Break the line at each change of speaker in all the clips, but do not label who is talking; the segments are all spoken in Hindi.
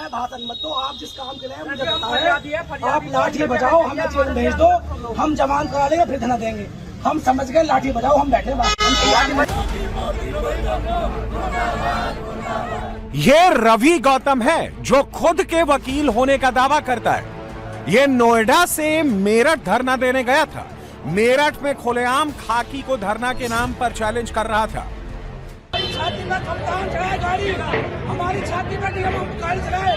हमें भाषण मत दो, आप जिस काम के लिए मुझे बताएं, आप लाठी बजाओ, हमें जेल भेज दो, हम जमानत करा लेंगे, फिर धरना देंगे। हम समझ गए, लाठी बजाओ, हम बैठे
ये रवि गौतम है जो खुद के वकील होने का दावा करता है। ये नोएडा से मेरठ धरना देने गया था। मेरठ में खुलेआम खाकी को धरना के नाम पर चैलेंज कर रहा था।
छाती में कप्तान चलाए गाड़ी, हमारी छाती में हम गाड़ी चलाए।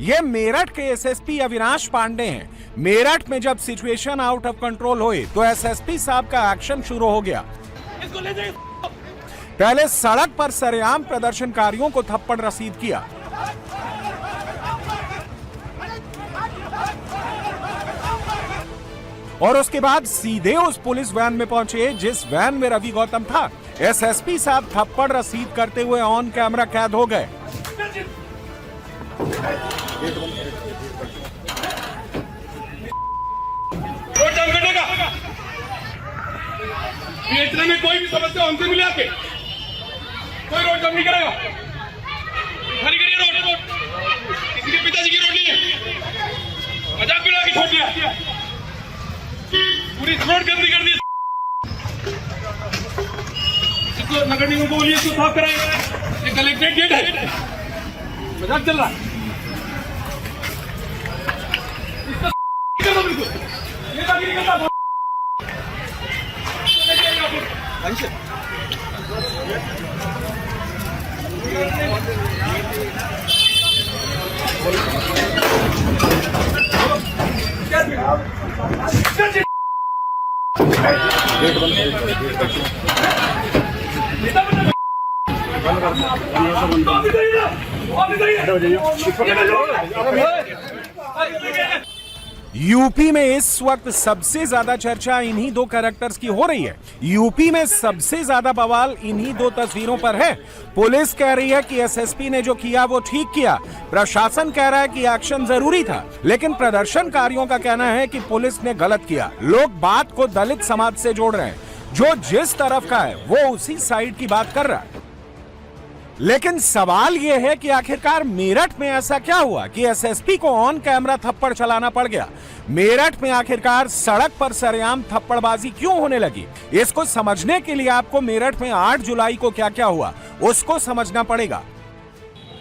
ये मेरठ के एसएसपी अविनाश पांडे हैं। मेरठ में जब सिचुएशन आउट ऑफ कंट्रोल हुई तो एसएसपी साहब का एक्शन शुरू हो गया।
इसको ले जाइए।
पहले सड़क पर सरेआम प्रदर्शनकारियों को थप्पड़ रसीद किया और उसके बाद सीधे उस पुलिस वैन में पहुंचे जिस वैन में रवि गौतम था। एसएसपी साहब थप्पड़ रसीद करते हुए ऑन कैमरा कैद हो गए।
इतने में कोई भी समस्या हमसे मिले आके कोई रोड जाम नहीं करेगा। खाली करिए रोड, किसी के पिताजी की रोड नहीं है। मजाक भी लगा के छोड़ दिया, पूरी रोड गंदी कर दी। इसको नगर निगम को बोलिए, इसको साफ कराएं। ये कलेक्ट्रेट गेट है, मजाक चल रहा है। ये ताकि निकलता
यूपी में इस वक्त सबसे ज्यादा चर्चा इन्हीं दो कैरेक्टर्स की हो रही है। यूपी में सबसे ज्यादा बवाल इन्हीं दो तस्वीरों पर है। पुलिस कह रही है कि एसएसपी ने जो किया वो ठीक किया, प्रशासन कह रहा है कि एक्शन जरूरी था, लेकिन प्रदर्शनकारियों का कहना है कि पुलिस ने गलत किया। लोग बात को दलित समाज से जोड़ रहे हैं, जो जिस तरफ का है वो उसी साइड की बात कर रहा है। लेकिन सवाल यह है कि आखिरकार मेरठ में ऐसा क्या हुआ कि एसएसपी को ऑन कैमरा थप्पड़ चलाना पड़ गया। मेरठ में आखिरकार सड़क पर सरेआम थप्पड़बाजी क्यों होने लगी? इसको समझने के लिए आपको मेरठ में 8 जुलाई को क्या क्या हुआ उसको समझना पड़ेगा।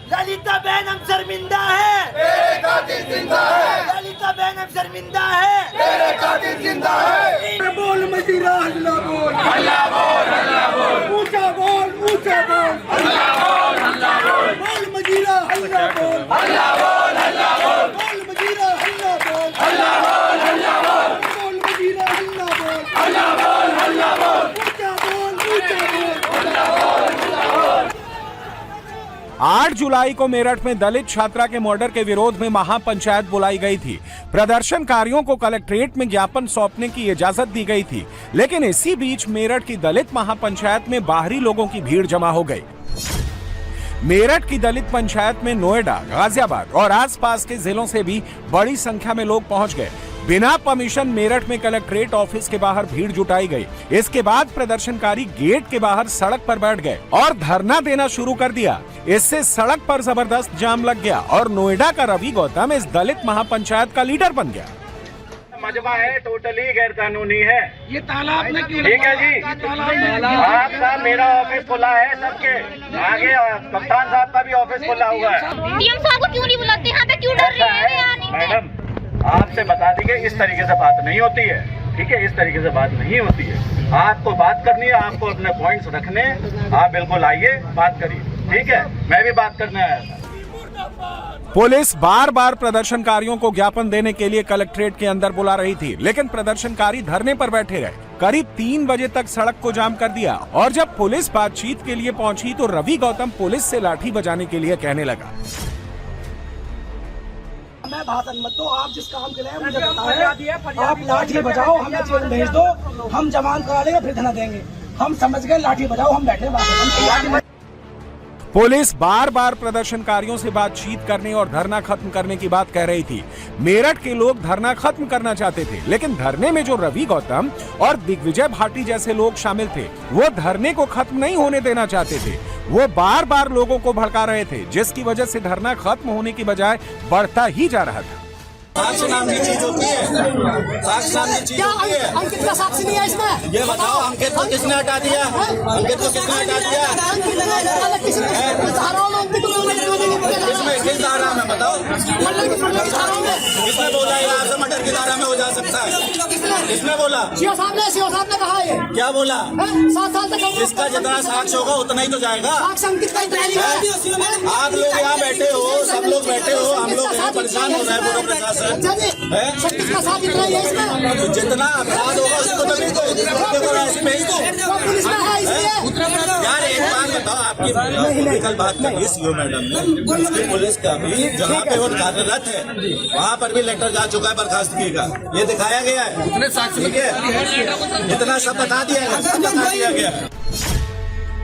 ललिता बहन हम शर्मिंदा है, तेरे कातिल जिंदा है। ललिता बहन हम शर्मिंदा है, तेरे कातिल जिंदा है। बोल मजीरा हल्ला बोल, हल्ला बोल, हल्ला बोल, ऊंचा बोल, ऊंचा बोल, हल्ला बोल, हल्ला बोल, बोल मजीरा हल्ला बोल, हल्ला बोल, हल्ला बोल, बोल मजीरा हल्ला बोल, हल्ला बोल, हल्ला बोल, बोल मजीरा हल्ला बोल, हल्ला बोल, हल्ला बोल, ऊंचा बोल, ऊंचा बोल, हल्ला बोल, हल्ला बोल।
8 जुलाई को मेरठ में दलित छात्रा के मर्डर के विरोध में महापंचायत बुलाई गई थी। प्रदर्शनकारियों को कलेक्ट्रेट में ज्ञापन सौंपने की इजाजत दी गई थी, लेकिन इसी बीच मेरठ की दलित महापंचायत में बाहरी लोगों की भीड़ जमा हो गई। मेरठ की दलित पंचायत में नोएडा, गाजियाबाद और आसपास के जिलों से भी बड़ी संख्या में लोग पहुंच गए। बिना परमिशन मेरठ में कलेक्ट्रेट ऑफिस के बाहर भीड़ जुटाई गई। इसके बाद प्रदर्शनकारी गेट के बाहर सड़क पर बैठ गए और धरना देना शुरू कर दिया। इससे सड़क पर जबरदस्त जाम लग गया और नोएडा का रवि गौतम इस दलित महापंचायत का लीडर बन गया।
मजमा है, टोटली गैर कानूनी है।
ये तालाब में क्यों?
ठीक है जी, आपका मेरा ऑफिस खुला है, सबके आगे कप्तान साहब का भी ऑफिस खुला हुआ है।
डीएम साहब को क्यों नहीं बुलाते? यहाँ पे क्यों डर रहे हैं?
मैडम आपसे बता दीजिए, इस तरीके से बात नहीं होती है। ठीक है, इस तरीके से बात नहीं होती है। आपको बात करनी है, आपको अपने पॉइंट्स रखने, आप बिल्कुल आइए, बात करिए। ठीक है, मैं भी बात करने आया था।
पुलिस बार बार प्रदर्शनकारियों को ज्ञापन देने के लिए कलेक्ट्रेट के अंदर बुला रही थी, लेकिन प्रदर्शनकारी धरने पर बैठे रहे। करीब 3 बजे तक सड़क को जाम कर दिया और जब पुलिस बातचीत के लिए पहुंची तो रवि गौतम पुलिस से लाठी बजाने के लिए कहने लगा।
मैं भाषण मत दो, आप जिस काम के लिए मुझे बताएं, आप लाठी बजाओ, हमें जेल भेज दो, हम जमानत करा लेंगे, फिर धरना देंगे। हम समझ गए, लाठी बजाओ, हम बैठे।
पुलिस बार बार प्रदर्शनकारियों से बातचीत करने और धरना खत्म करने की बात कह रही थी। मेरठ के लोग धरना खत्म करना चाहते थे, लेकिन धरने में जो रवि गौतम और दिग्विजय भाटी जैसे लोग शामिल थे, वो धरने को खत्म नहीं होने देना चाहते थे। वो बार बार लोगों को भड़का रहे थे, जिसकी वजह से धरना खत्म होने की बजाय बढ़ता ही जा रहा था।
साक्ष्य नाम की चीज होती है, साक्ष्य नाम की चीज होती है।
अंकित का साक्षी नहीं है इसमें।
ये बताओ, अंकित को किसने हटा दिया? अंकित को किसने हटा दिया? किसमें, किस धारा में बताओ? किसने बोला ये आपसे मर्डर की धारा में हो जा सकता है? किसने बोला?
सीओ साहब ने कहा है।
क्या बोला?
7 साल तक
जिसका जितना साक्ष्य होगा उतना ही तो जाएगा।
साक्ष्य अंकित का इतना ही है।
आप लोग यहाँ बैठे हो, सब लोग बैठे हो, हम लोग यहाँ परेशान हो रहे हैं पूरा प्रशासन।
किसका साथ इतना ही है इसमें।
तो जितना अपराध होगा उसको तभी तो ऐसे भेज दो।
पुलिस में है इसलिए।
यार एक बात बताओ, आपकी कल बात करिए सीओ मैडम ने, पुलिस का भी जहाँ पे वो कार्यरत है वहाँ पर भी लेटर जा चुका है बर्खास्तगी का, ये दिखाया गया है। ठीक है, इतना सब बता दिया गया।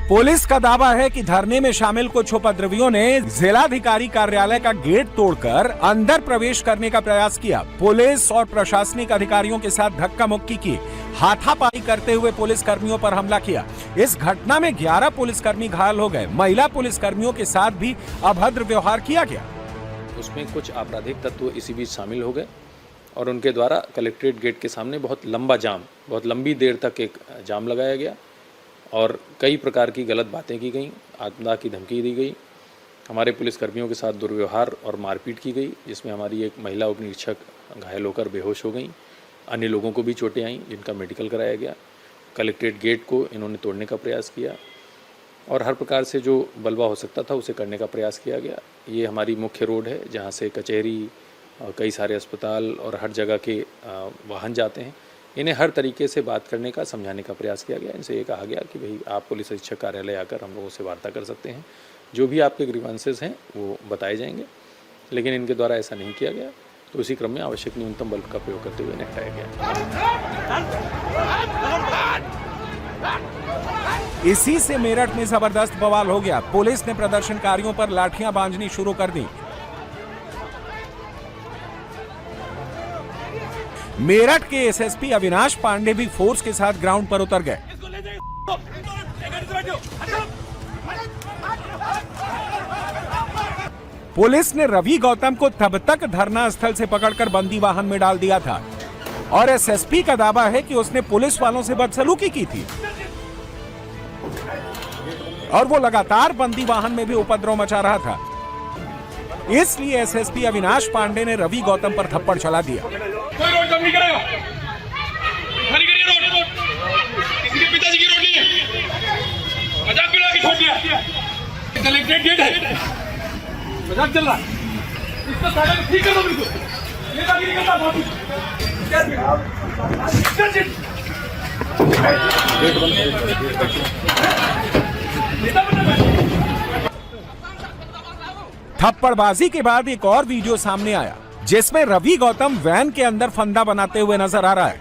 पुलिस का दावा है कि धरने में शामिल कुछ उपद्रवियों ने जिलाधिकारी कार्यालय का गेट तोड़कर अंदर प्रवेश करने का प्रयास किया। पुलिस और प्रशासनिक अधिकारियों के साथ धक्का मुक्की की, हाथापाई करते हुए पुलिस कर्मियों पर हमला किया। इस घटना में 11 पुलिसकर्मी घायल हो गए। महिला पुलिसकर्मियों के साथ भी अभद्र व्यवहार किया गया।
उसमें कुछ आपराधिक तत्व इसी बीच शामिल हो गए और उनके द्वारा कलेक्ट्रेट गेट के सामने बहुत लंबी देर तक एक जाम लगाया गया और कई प्रकार की गलत बातें की गई, आत्मदाह की धमकी दी गई। हमारे पुलिसकर्मियों के साथ दुर्व्यवहार और मारपीट की गई, जिसमें हमारी एक महिला उप निरीक्षक घायल होकर बेहोश हो गई। अन्य लोगों को भी चोटें आईं, जिनका मेडिकल कराया गया। कलेक्ट्रेट गेट को इन्होंने तोड़ने का प्रयास किया और हर प्रकार से जो बलवा हो सकता था उसे करने का प्रयास किया गया। ये हमारी मुख्य रोड है जहाँ से कचहरी, कई सारे अस्पताल और हर जगह के वाहन जाते हैं। इन्हें हर तरीके से बात करने का, समझाने का प्रयास किया गया। इनसे ये कहा गया कि भाई आप पुलिस अधीक्षक कार्यालय आकर हम लोगों से वार्ता कर सकते हैं, जो भी आपके ग्रीवांसेस हैं वो बताए जाएंगे, लेकिन इनके द्वारा ऐसा नहीं किया गया। तो इसी क्रम में आवश्यक न्यूनतम बल का प्रयोग करते हुए इन्हें हटाया गया।
इसी से मेरठ में जबरदस्त बवाल हो गया। पुलिस ने प्रदर्शनकारियों पर लाठियां बांधनी शुरू कर दी। मेरठ के एसएसपी अविनाश पांडे भी फोर्स के साथ ग्राउंड पर उतर गए। पुलिस ने रवि गौतम को तब तक धरना स्थल से पकड़कर बंदी वाहन में डाल दिया था और एसएसपी का दावा है कि उसने पुलिस वालों से बदसलूकी की थी और वो लगातार बंदी वाहन में भी उपद्रव मचा रहा था। इसलिए एसएसपी अविनाश पांडे ने रवि गौतम पर थप्पड़ चला दिया।
कोई रोड कम नहीं करेगा, खाली करिए रोड। किसी के पिताजी की रोड नहीं है, मजाक बना के छोड़ दिया। कलेक्ट्रेट गेट है, मजाक चल रहा है, इसका सारा ठीक कर दो बिल्कुल। ये बात नहीं करता बाबू।
थप्पड़बाजी के बाद एक और वीडियो सामने आया, जिसमें रवि गौतम वैन के अंदर फंदा बनाते हुए नजर आ रहा है।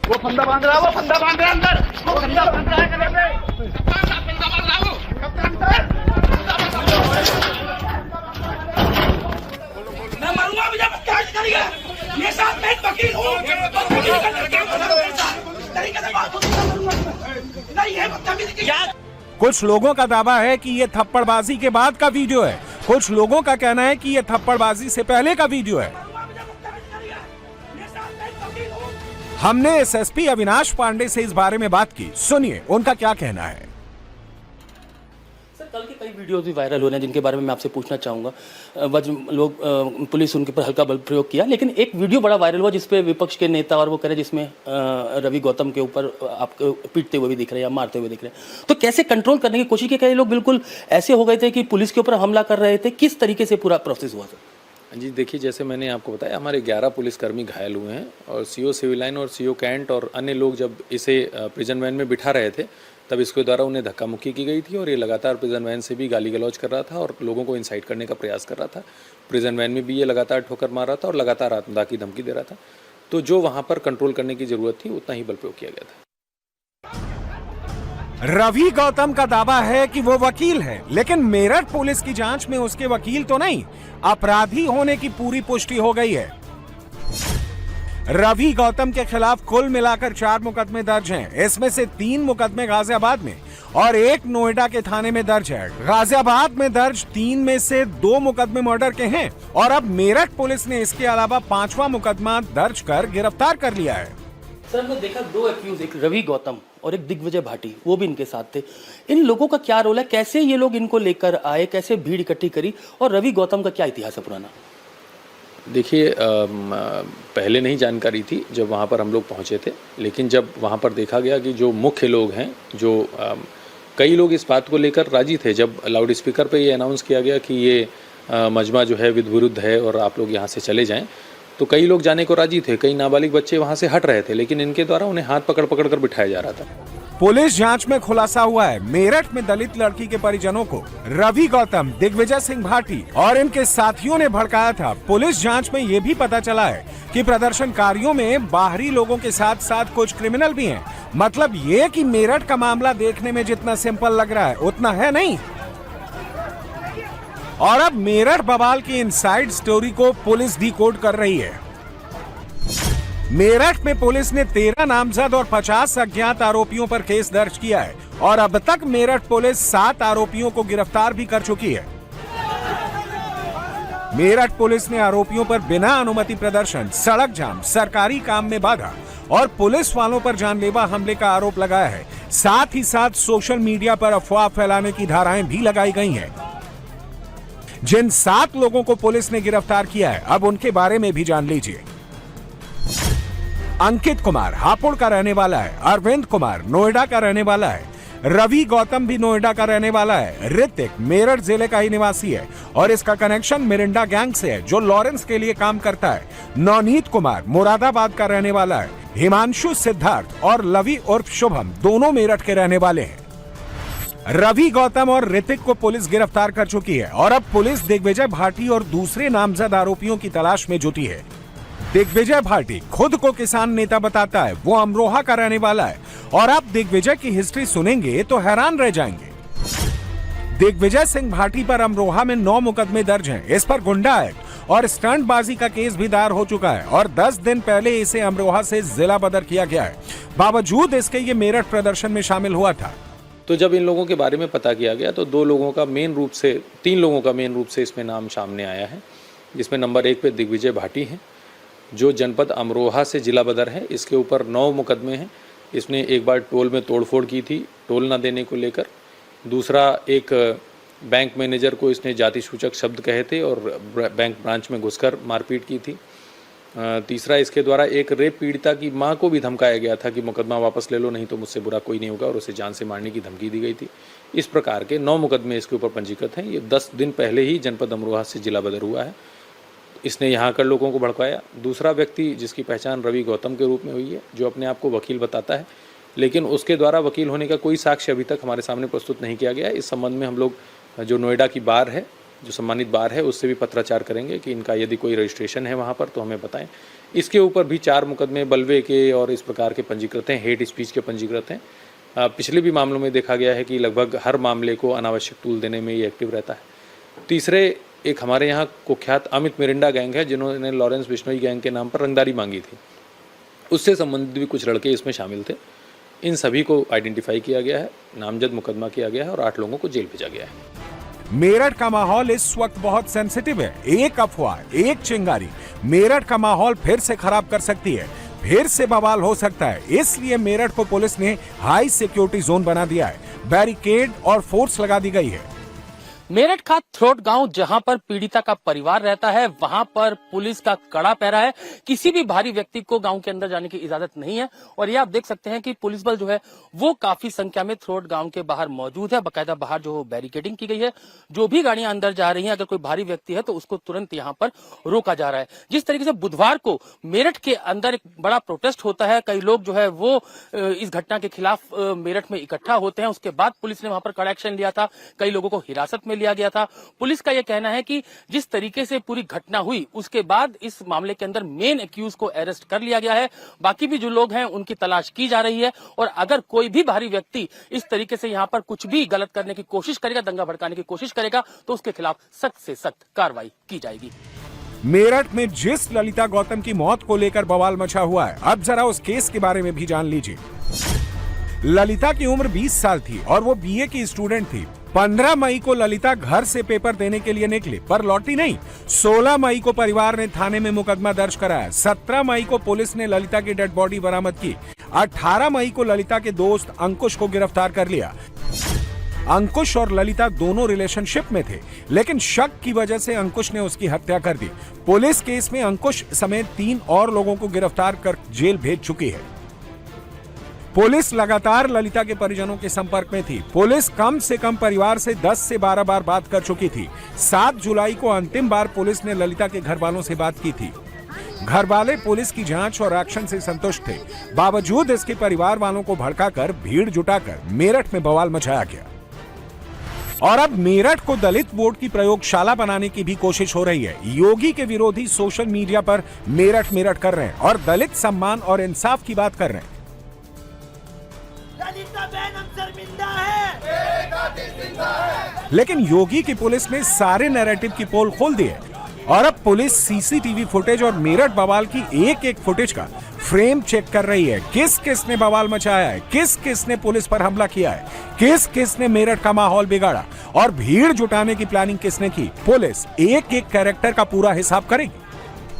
वो फंदा बांध रहा है, वो फंदा बांध रहा है अंदर, वो फंदा बांध रहा है गले में। फंदा बांध रहा है मैं मरूंगा, मुझे क्या करेगा? ये साथ में वकील हूँ, नहीं है बदतमीजी।
कुछ लोगों का दावा है कि ये थप्पड़बाजी के बाद का वीडियो है, कुछ लोगों का कहना है कि ये थप्पड़बाजी से पहले का वीडियो है। हमने एसएसपी अविनाश पांडे से इस बारे में बात की, सुनिए उनका क्या कहना है।
सर, कल के कई वीडियोस भी वायरल हो रहे हैं जिनके बारे में मैं आपसे पूछना चाहूँगा। लोग पुलिस उनके ऊपर हल्का बल प्रयोग किया, लेकिन एक वीडियो बड़ा वायरल हुआ जिसपे विपक्ष के नेता और वो कह रहे जिसमें रवि गौतम के ऊपर आपको पीटते हुए भी दिख रहे हैं या मारते हुए दिख रहे हैं। तो कैसे कंट्रोल करने की कोशिश की? कई लोग बिल्कुल ऐसे हो गए थे कि पुलिस के ऊपर हमला कर रहे थे। किस तरीके से पूरा प्रोसेस हुआ सर?
जी देखिए, जैसे मैंने आपको बताया, हमारे 11 पुलिसकर्मी घायल हुए हैं और सीओ सिविल लाइन और सीओ कैंट और अन्य लोग जब इसे प्रिजन वैन में बिठा रहे थे तब इसके द्वारा उन्हें धक्का मुक्की की गई थी और ये लगातार प्रिजन वैन से भी गाली गलौज कर रहा था और लोगों को इंसाइट करने का प्रयास कर रहा था। प्रिजन वैन में भी ये लगातार ठोकर मार रहा था और लगातार आत्मदाह की धमकी दे रहा था। तो जो वहाँ पर कंट्रोल करने की ज़रूरत थी उतना ही बल प्रयोग किया गया था।
रवि गौतम का दावा है कि वो वकील है, लेकिन मेरठ पुलिस की जांच में उसके वकील तो नहीं, अपराधी होने की पूरी पुष्टि हो गई है। रवि गौतम के खिलाफ कुल मिलाकर 4 मुकदमे दर्ज हैं। इसमें से 3 मुकदमे गाजियाबाद में और 1 नोएडा के थाने में दर्ज है। गाजियाबाद में दर्ज 3 में से 2 मुकदमे मर्डर के हैं और अब मेरठ पुलिस ने इसके अलावा 5वां मुकदमा दर्ज कर गिरफ्तार कर लिया है।
सर मैं देखा 2 एक्यूज, एक रवि गौतम और एक दिग्विजय भाटी, वो भी इनके साथ थे। इन लोगों का क्या रोल है, कैसे ये लोग इनको लेकर आए, कैसे भीड़ इकट्ठी करी, और रवि गौतम का क्या इतिहास है पुराना?
देखिए पहले नहीं जानकारी थी जब वहाँ पर हम लोग पहुँचे थे, लेकिन जब वहाँ पर देखा गया कि जो मुख्य लोग हैं, जो कई लोग इस बात को लेकर राजी थे। जब लाउड स्पीकर पर ये अनाउंस किया गया कि ये मजमा जो है विरुद्ध है और आप लोग यहाँ से चले जाएं, तो कई लोग जाने को राजी थे। कई नाबालिग बच्चे वहाँ से हट रहे थे, लेकिन इनके द्वारा उन्हें हाथ पकड़ पकड़ कर बिठाया जा रहा था।
पुलिस जांच में खुलासा हुआ है, मेरठ में दलित लड़की के परिजनों को रवि गौतम, दिग्विजय सिंह भाटी और इनके साथियों ने भड़काया था। पुलिस जांच में ये भी पता चला है कि प्रदर्शनकारियों में बाहरी लोगों के साथ साथ कुछ क्रिमिनल भी हैं। मतलब ये कि मेरठ का मामला देखने में जितना सिंपल लग रहा है उतना है नहीं। और अब मेरठ बवाल की इनसाइड स्टोरी को पुलिस डिकोड कर रही है। मेरठ में पुलिस ने 13 नामजद और 50 अज्ञात आरोपियों पर केस दर्ज किया है और अब तक मेरठ पुलिस 7 आरोपियों को गिरफ्तार भी कर चुकी है। मेरठ पुलिस ने आरोपियों पर बिना अनुमति प्रदर्शन, सड़क जाम, सरकारी काम में बाधा और पुलिस वालों पर जानलेवा हमले का आरोप लगाया है। साथ ही साथ सोशल मीडिया पर अफवाह फैलाने की धाराएं भी लगाई गई हैं। जिन 7 लोगों को पुलिस ने गिरफ्तार किया है, अब उनके बारे में भी जान लीजिए। अंकित कुमार हापुड़ का रहने वाला है, अरविंद कुमार नोएडा का रहने वाला है, रवि गौतम भी नोएडा का रहने वाला है, ऋतिक मेरठ जिले का ही निवासी है और इसका कनेक्शन मिरिंडा गैंग से है जो लॉरेंस के लिए काम करता है। नवनीत कुमार मुरादाबाद का रहने वाला है, हिमांशु सिद्धार्थ और लवी उर्फ शुभम दोनों मेरठ के रहने वाले हैं। रवि गौतम और ऋतिक को पुलिस गिरफ्तार कर चुकी है और अब पुलिस दिग्विजय भाटी और दूसरे नामजद आरोपियों की तलाश में जुटी है। दिग्विजय भाटी खुद को किसान नेता बताता है, वो अमरोहा का रहने वाला है और आप दिग्विजय की हिस्ट्री सुनेंगे तो हैरान रह जाएंगे। दिग्विजय सिंह भाटी पर अमरोहा में 9 मुकदमे दर्ज हैं। इस पर गुंडा एक्ट और स्टंटबाजी का केस भी दायर हो चुका है और 10 दिन पहले इसे अमरोहा से जिला बदर किया गया है। बावजूद इसके ये मेरठ प्रदर्शन में शामिल हुआ था।
तो जब इन लोगों के बारे में पता किया गया तो 3 लोगों का मेन रूप से इसमें नाम सामने आया है, जिसमें नंबर 1 पे दिग्विजय भाटी हैं जो जनपद अमरोहा से जिला बदर है। इसके ऊपर 9 मुकदमे हैं। इसने एक बार टोल में तोड़फोड़ की थी टोल ना देने को लेकर। दूसरा, एक बैंक मैनेजर को इसने जाति सूचक शब्द कहे थे और बैंक ब्रांच में घुसकर मारपीट की थी। तीसरा, इसके द्वारा एक रेप पीड़िता की मां को भी धमकाया गया था कि मुकदमा वापस ले लो, नहीं तो मुझसे बुरा कोई नहीं होगा, और उसे जान से मारने की धमकी दी गई थी। इस प्रकार के 9 मुकदमे इसके ऊपर पंजीकृत हैं। ये 10 दिन पहले ही जनपद अमरोहा से जिला बदर हुआ है। इसने यहाँ कर लोगों को भड़काया। दूसरा व्यक्ति जिसकी पहचान रवि गौतम के रूप में हुई है, जो अपने आप को वकील बताता है, लेकिन उसके द्वारा वकील होने का कोई साक्ष्य अभी तक हमारे सामने प्रस्तुत नहीं किया गया है। इस संबंध में हम लोग जो नोएडा की बार है, जो सम्मानित बार है, उससे भी पत्राचार करेंगे कि इनका यदि कोई रजिस्ट्रेशन है वहाँ पर तो हमें बताएं। इसके ऊपर भी 4 मुकदमे बलवे के और इस प्रकार के पंजीकृत हैं, हेट स्पीच के पंजीकृत हैं। पिछले भी मामलों में देखा गया है कि लगभग हर मामले को अनावश्यक टूल देने में ये एक्टिव रहता है। तीसरे, एक हमारे यहाँ कुख्यात अमित मिरिंडा गैंग है जिन्होंने लॉरेंस बिश्नोई गैंग के नाम पर रंगदारी मांगी थी। उससे संबंधित भी कुछ लड़के इसमें शामिल थे। इन सभी को आइडेंटिफाई किया गया है, नामजद मुकदमा किया गया है और 8 लोगों को जेल भेजा गया है।
मेरठ का माहौल इस वक्त बहुत सेंसिटिव है। एक अफवाह, एक चिंगारी मेरठ का माहौल फिर से खराब कर सकती है, फिर से बवाल हो सकता है। इसलिए मेरठ को पुलिस ने हाई सिक्योरिटी जोन बना दिया है, बैरिकेड और फोर्स लगा दी गई है।
मेरठ का थ्रोट गांव, जहां पर पीड़िता का परिवार रहता है, वहां पर पुलिस का कड़ा पहरा है। किसी भी भारी व्यक्ति को गांव के अंदर जाने की इजाजत नहीं है और ये आप देख सकते हैं कि पुलिस बल जो है वो काफी संख्या में थ्रोट गांव के बाहर मौजूद है। बाकायदा बाहर जो बैरिकेडिंग की गई है, जो भी गाड़ियां अंदर जा रही हैं, अगर कोई भारी व्यक्ति है तो उसको तुरंत यहां पर रोका जा रहा है। जिस तरीके से बुधवार को मेरठ के अंदर एक बड़ा प्रोटेस्ट होता है, कई लोग जो है वो इस घटना के खिलाफ मेरठ में इकट्ठा होते हैं, उसके बाद पुलिस ने वहां पर कड़ा एक्शन लिया था, कई लोगों को हिरासत में में लिया गया था। पुलिस का यह कहना है कि जिस तरीके से पूरी घटना हुई उसके बाद इस मामले के अंदर मेन एक्यूज को अरेस्ट कर लिया गया है। बाकी भी जो लोग हैं उनकी तलाश की जा रही है और अगर कोई भी बाहरी व्यक्ति इस तरीके से यहाँ पर कुछ भी गलत करने की कोशिश करेगा, दंगा भड़काने की कोशिश करेगा, तो उसके खिलाफ सख्त से सख्त कार्रवाई की जाएगी।
मेरठ में जिस ललिता गौतम की मौत को लेकर बवाल मचा हुआ है, अब जरा उस केस के बारे में भी जान लीजिए। ललिता की उम्र 20 साल थी और वो बीए की स्टूडेंट थी। 15 मई को ललिता घर से पेपर देने के लिए निकली पर लौटी नहीं। 16 मई को परिवार ने थाने में मुकदमा दर्ज कराया। 17 मई को पुलिस ने ललिता की डेड बॉडी बरामद की। 18 मई को ललिता के दोस्त अंकुश को गिरफ्तार कर लिया। अंकुश और ललिता दोनों रिलेशनशिप में थे, लेकिन शक की वजह से अंकुश ने उसकी हत्या कर दी। पुलिस केस में अंकुश समेत 3 और लोगों को गिरफ्तार कर जेल भेज चुकी है। पुलिस लगातार ललिता के परिजनों के संपर्क में थी। पुलिस कम से कम परिवार से 10 से 12 बार बात कर चुकी थी। 7 जुलाई को अंतिम बार पुलिस ने ललिता के घर वालों से बात की थी। घर वाले पुलिस की जांच और एक्शन से संतुष्ट थे। बावजूद इसके परिवार वालों को भड़काकर भीड़ जुटाकर मेरठ में बवाल मचाया गया और अब मेरठ को दलित वोट की प्रयोगशाला बनाने की भी कोशिश हो रही है। योगी के विरोधी सोशल मीडिया पर मेरठ मेरठ कर रहे हैं और दलित सम्मान और इंसाफ की बात कर रहे हैं।
ललिता बहन हम शर्मिंदा है।
लेकिन योगी की पुलिस ने सारे नैरेटिव की पोल खोल दी है और अब पुलिस सीसीटीवी फुटेज और मेरठ बवाल की एक फुटेज का फ्रेम चेक कर रही है। किस किस ने बवाल मचाया है, किस किस ने पुलिस पर हमला किया है, किस किस ने मेरठ का माहौल बिगाड़ा और भीड़ जुटाने की प्लानिंग किसने की। पुलिस एक कैरेक्टर का पूरा हिसाब करेगी।